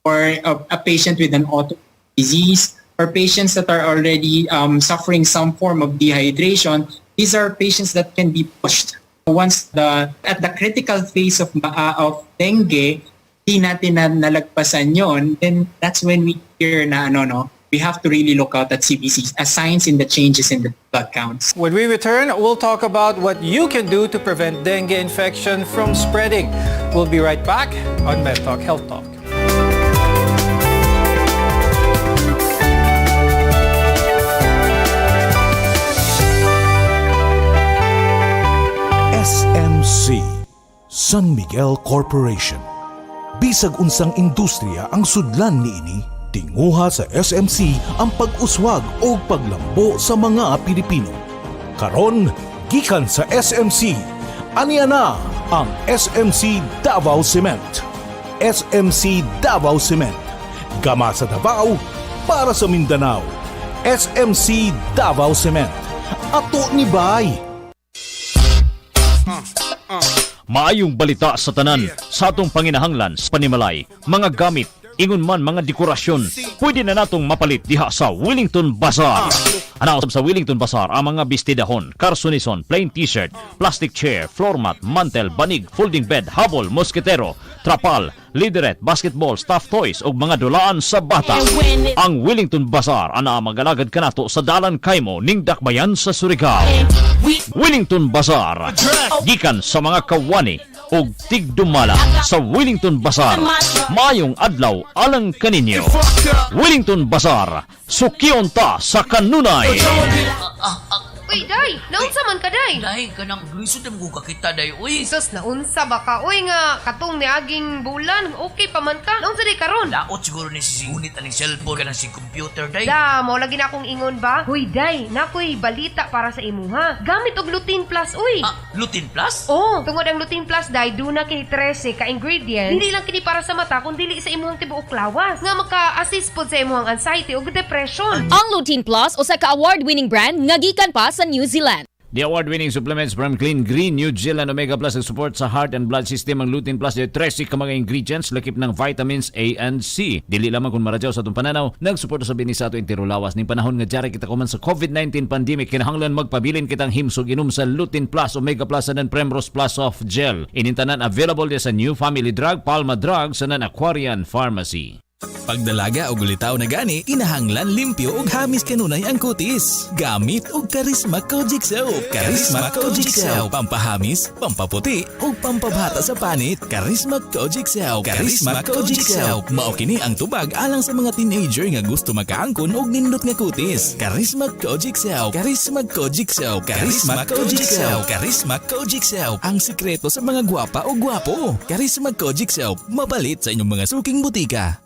or a patient with an autoimmune disease, or patients that are already suffering some form of dehydration, these are patients that can be pushed. Once at the critical phase of dengue, di natin nalagpasan yon, then that's when we hear na we have to really look out at CBCs as signs in the changes in the blood counts. When we return, we'll talk about what you can do to prevent dengue infection from spreading. We'll be right back on MedTalk Health Talk. SMC, San Miguel Corporation. Bisag unsang industriya ang sudlan niini, tinguha sa SMC ang pag-uswag o paglambo sa mga Pilipino. Karon, gikan sa SMC, aniya na ang SMC Davao Cement. SMC Davao Cement. Gama sa Davao, para sa Mindanao. SMC Davao Cement. Ato ni Bay. Maayong balita sa tanan sa atong panginahanglan sa panimalay, mga gamit, ingon man mga dekorasyon, pwede na natong mapalit diha sa Wellington Bazaar. Anaw sa Wellington Bazaar ang mga bestidahon, karsunison, plain t-shirt, plastic chair, floor mat, mantel, banig, folding bed, habol, mosketero, trapal, lideret, basketball, stuffed toys ug mga dulaan sa bata. Ang Wellington Bazaar ana magalagad kanato sa Dalan Kaymo ning Dakbayan sa Surigao. Wellington Bazaar gikan sa mga kawani ug tigdumala sa Wellington Bazaar. Mayong adlaw alang kaninyo. Wellington Bazaar, sukion ta sa kanunay. Uy, day! Naunsa man ka, day? Day, kanang glisod na mo kakita, day. Uy! Sus, naunsa ba ka? Uy nga, katong ni aging bulan. Okay pa man ka. Naunsa day karon? Laot siguro ni sisingunit aning cellphone ka ng si computer, day. Da, mo lagi na akong ingon ba? Uy, day, nakoy balita para sa imuha. Gamit og Lutein Plus, uy. Lutein Plus? Oo, tungod ang Lutein Plus, day, duna kay 13 ka ingredients. Hindi lang kini para sa mata, kundi sa imuhang tibuok lawas. Nga maka-assist pod sa imuhang anxiety ug depression. Ang Lutein Plus usa ka award-winning brand nga gikan pa sa New Zealand. The award-winning supplements from Clean Green New Zealand Omega Plus ang support sa heart and blood system. Ang Lutein Plus ay 13 ka mga ingredients lakip ng vitamins A and C. Dili lamang kung maradyaw sa atong pananaw, nagsuporta sa bini sa ato intirulawas ning panahon nga jari kita kuman sa COVID-19 pandemic. Kinahanglan magpabilin kitang himsog inom sa Lutein Plus, Omega Plus and Primrose Plus Soft Gel. Inintanan available sa New Family Drug, Palma Drug sa Aquarian Pharmacy. Pagdalaga o gulitaw na gani, kinahanglan limpyo og hamis kanunay ang kutis. Gamit og Karisma Kojic Soap. Karisma Kojic Soap. Pampahamis, pampaputi, ug pampabata sa panit. Karisma Kojic Soap. Karisma Kojic Soap. Mao kini ang tubag alang sa mga teenager nga gusto makaangkon og nindot nga kutis. Karisma Kojic Soap. Karisma Kojic Soap. Karisma Kojic Soap. Karisma Kojic Soap. Ang sikreto sa mga gwapa o gwapo. Karisma Kojic Soap. Mabalit sa inyong mga suking butika.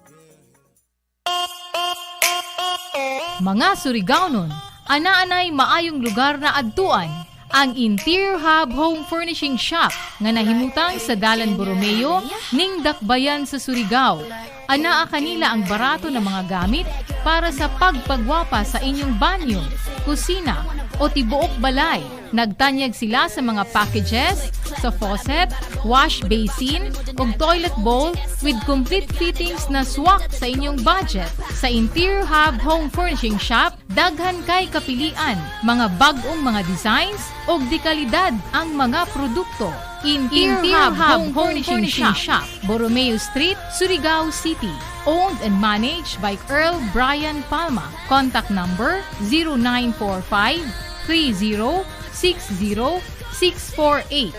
Mga Surigaonon, ana-anay maayong lugar na adtuan ang Interior Hub Home Furnishing Shop nga nahimutang sa Dalan Borromeo ning Dakbayan sa Surigao. Anaa kanila ang barato na mga gamit para sa pagpagwapa sa inyong banyo, kusina o tibuok balay. Nagtanyag sila sa mga packages, sa faucet, wash basin o toilet bowl with complete fittings na swak sa inyong budget. Sa Interior Hub Home Furnishing Shop, daghan kay kapilian, mga bagong mga designs o dekalidad ang mga produkto. Interior Hub Home Furnishing Shop, Borromeo Street, Surigao City. Owned and managed by Earl Brian Palma. Contact number 0945-30-60648.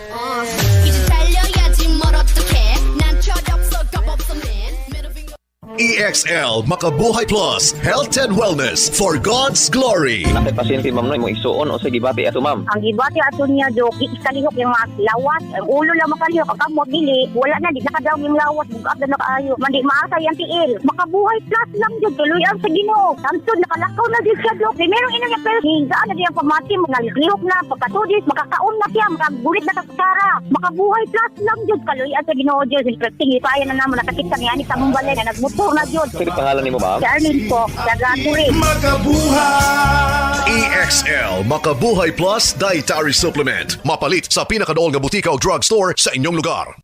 EXL Makabuhay Plus Health and Wellness for God's Glory. Nakay pasyente ma'am no, mo isuon o sa gibati ato ma'am. Ang gibati ato niya dok, ikalihok yung mga lawas, ang ulo lang makalihok, ang kamot dili, wala na di nakadaw yung lawas, bugab na nakaayo. Mandi maasay ang tiil. Makabuhay plus lang jud kaluyan sa Ginoo. Samtod nakalakaw na di siya dok. Primero ina niya pero hinga na di ang pamati, naglihok na pagkatudis, makakaon na siya, makagulit na kasara. Makabuhay plus lang jud kaluyan sa Ginoo Dios. Interesting ito ayan na namo nakakita ni ani sa mong balay na nagmotor na jud. Sige pangalan nimo ba? Charmin po, Tagaguri. Makabuhay! EXL Makabuhay Plus Dietary Supplement. Mapalit sa pinakadool nga butika o drugstore sa inyong lugar.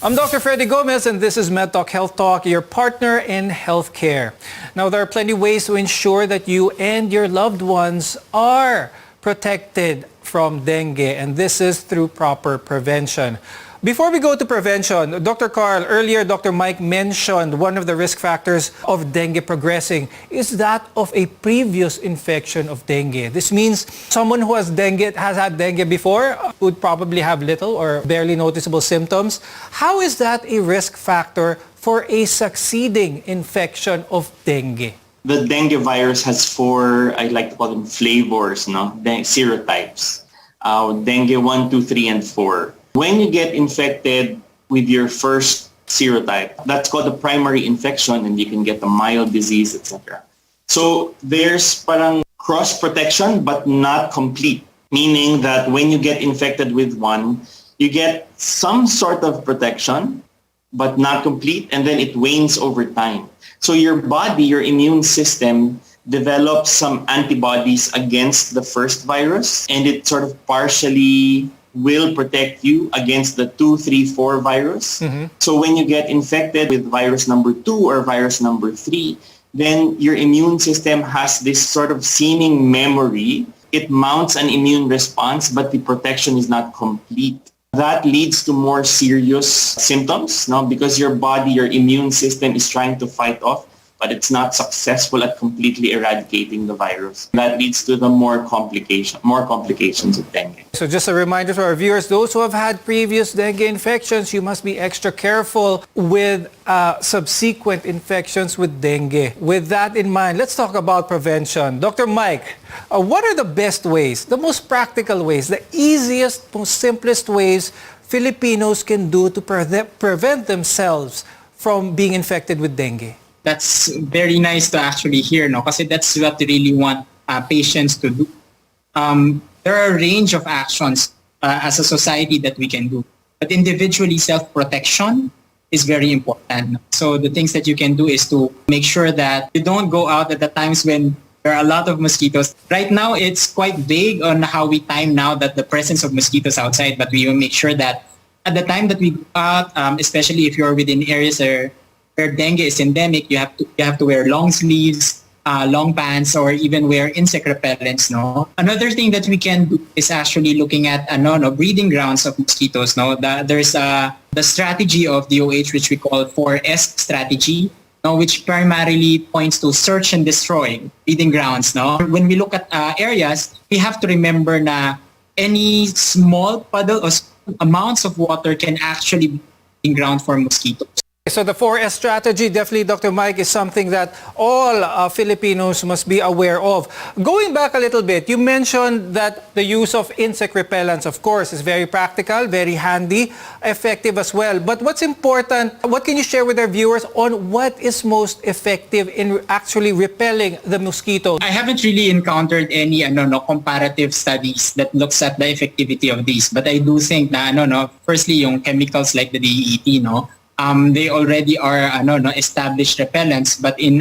I'm Dr. Freddy Gomez, and this is MedTalk Health Talk, your partner in healthcare. Now, there are plenty of ways to ensure that you and your loved ones are protected from dengue, and this is through proper prevention. Before we go to prevention, Dr. Carl, earlier Dr. Mike mentioned one of the risk factors of dengue progressing is that of a previous infection of dengue. This means someone who has had dengue before would probably have little or barely noticeable symptoms. How is that a risk factor for a succeeding infection of dengue? The dengue virus has four, I like to call them flavors, no? Serotypes. Dengue 1, 2, 3, and 4. When you get infected with your first serotype, that's called the primary infection, and you can get a mild disease, etc. So there's parang cross protection but not complete, meaning that when you get infected with one, you get some sort of protection but not complete, and then it wanes over time. So your body, your immune system, develops some antibodies against the first virus, and it sort of partially will protect you against the 2, 3, 4 virus. So when you get infected with virus number 2 or virus number 3, then your immune system has this sort of seeming memory. It mounts an immune response, but the protection is not complete. That leads to more serious symptoms, no? Because your body, your immune system is trying to fight off, but it's not successful at completely eradicating the virus. That leads to the more complications of dengue. So just a reminder to our viewers, those who have had previous dengue infections, you must be extra careful with subsequent infections with dengue. With that in mind, let's talk about prevention. Dr. Mike, what are the best ways, the most practical ways, the easiest, most simplest ways Filipinos can do to prevent themselves from being infected with dengue? That's very nice to actually hear, no? Kasi that's what we really want patients to do. There are a range of actions as a society that we can do. But individually, self-protection is very important. So the things that you can do is to make sure that you don't go out at the times when there are a lot of mosquitoes. Right now, it's quite vague on how we time now that the presence of mosquitoes outside, but we will make sure that at the time that we go out, especially if you're within areas where dengue is endemic, you have to wear long sleeves, long pants, or even wear insect repellents. No. Another thing that we can do is actually looking at breeding grounds of mosquitoes. No, there's the strategy of DOH which we call 4S strategy. No, which primarily points to search and destroy breeding grounds. No, when we look at areas, we have to remember that any small puddle or amounts of water can actually be breeding ground for mosquitoes. So the 4S strategy, definitely, Dr. Mike, is something that all Filipinos must be aware of. Going back a little bit, you mentioned that the use of insect repellents, of course, is very practical, very handy, effective as well. But what's important, what can you share with our viewers on what is most effective in actually repelling the mosquitoes? I haven't really encountered any comparative studies that looks at the effectivity of these. But I do think that, firstly, yung chemicals like the DEET, they already are established repellents, but in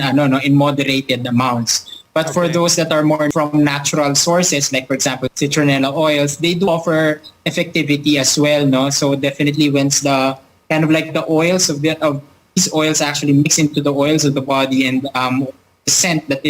moderated amounts. But for those that are more from natural sources, like for example citronella oils, they do offer effectivity as well. No, so definitely once the kind of like the oils of these oils actually mix into the oils of the body, and the scent that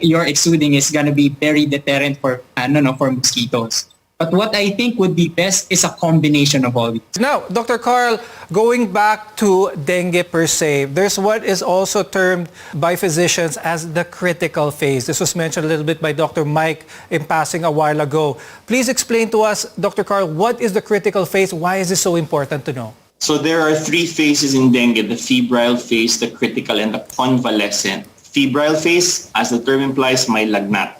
you're exuding is gonna be very deterrent for for mosquitoes. But what I think would be best is a combination of all these. Now, Dr. Carl, going back to dengue per se, there's what is also termed by physicians as the critical phase. This was mentioned a little bit by Dr. Mike in passing a while ago. Please explain to us, Dr. Carl, what is the critical phase? Why is this so important to know? So there are 3 phases in dengue: the febrile phase, the critical, and the convalescent. Febrile phase, as the term implies, may lagnat.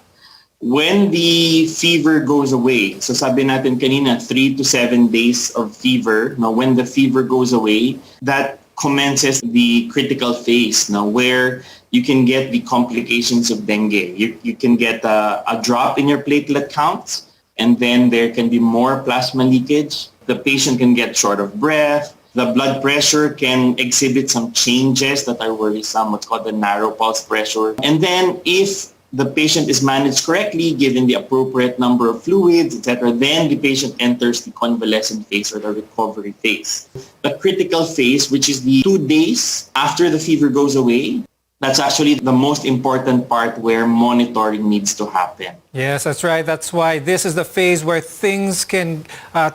When the fever goes away, so sabi natin kanina, 3 to 7 days of fever. Now, when the fever goes away, that commences the critical phase, now where you can get the complications of dengue. You can get a drop in your platelet counts, and then there can be more plasma leakage. The patient can get short of breath. The blood pressure can exhibit some changes that are worrisome, what's called the narrow pulse pressure. And then if the patient is managed correctly, given the appropriate number of fluids, etc., then the patient enters the convalescent phase or the recovery phase. The critical phase, which is the 2 days after the fever goes away, that's actually the most important part where monitoring needs to happen. Yes, that's right. That's why this is the phase where things can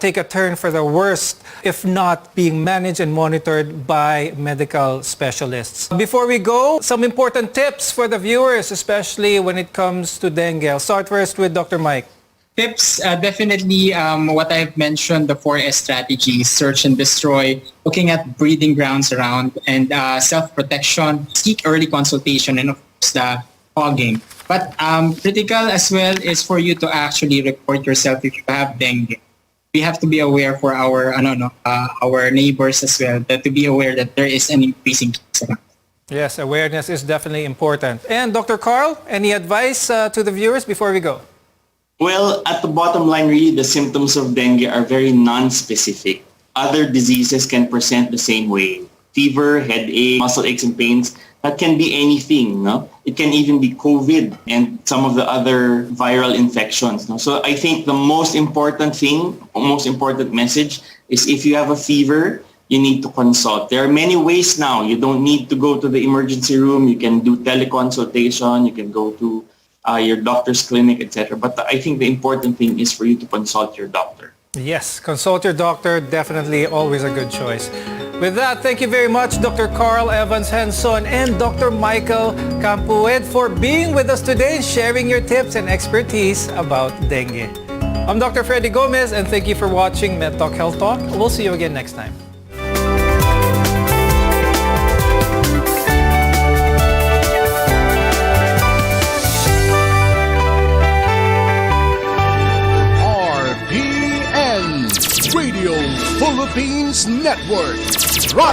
take a turn for the worst if not being managed and monitored by medical specialists. Before we go, some important tips for the viewers, especially when it comes to dengue. I'll start first with Dr. Mike. Tips, definitely what I've mentioned, the 4S strategy, search and destroy, looking at breeding grounds around, and self-protection, seek early consultation, and of course the hogging. But critical as well is for you to actually report yourself if you have dengue. We have to be aware for our neighbors as well, to be aware that there is an increasing case around. Yes, awareness is definitely important. And Dr. Carl, any advice to the viewers before we go? Well, at the bottom line, really, the symptoms of dengue are very non-specific. Other diseases can present the same way. fever, headache, muscle aches and pains. That can be anything, no? It can even be COVID and some of the other viral infections. No? So I think the most important thing, most important message is if you have a fever, you need to consult. There are many ways now. You don't need to go to the emergency room. You can do teleconsultation. You can go to your doctor's clinic, etc. But I think the important thing is for you to consult your doctor. Yes, consult your doctor. Definitely always a good choice. With that, thank you very much, Dr. Carl Evans Henson and Dr. Michael Campued for being with us today, sharing your tips and expertise about dengue. I'm Dr. Freddy Gomez, and thank you for watching MedTalk Health Talk. We'll see you again next time. RPN Radio Philippines Network.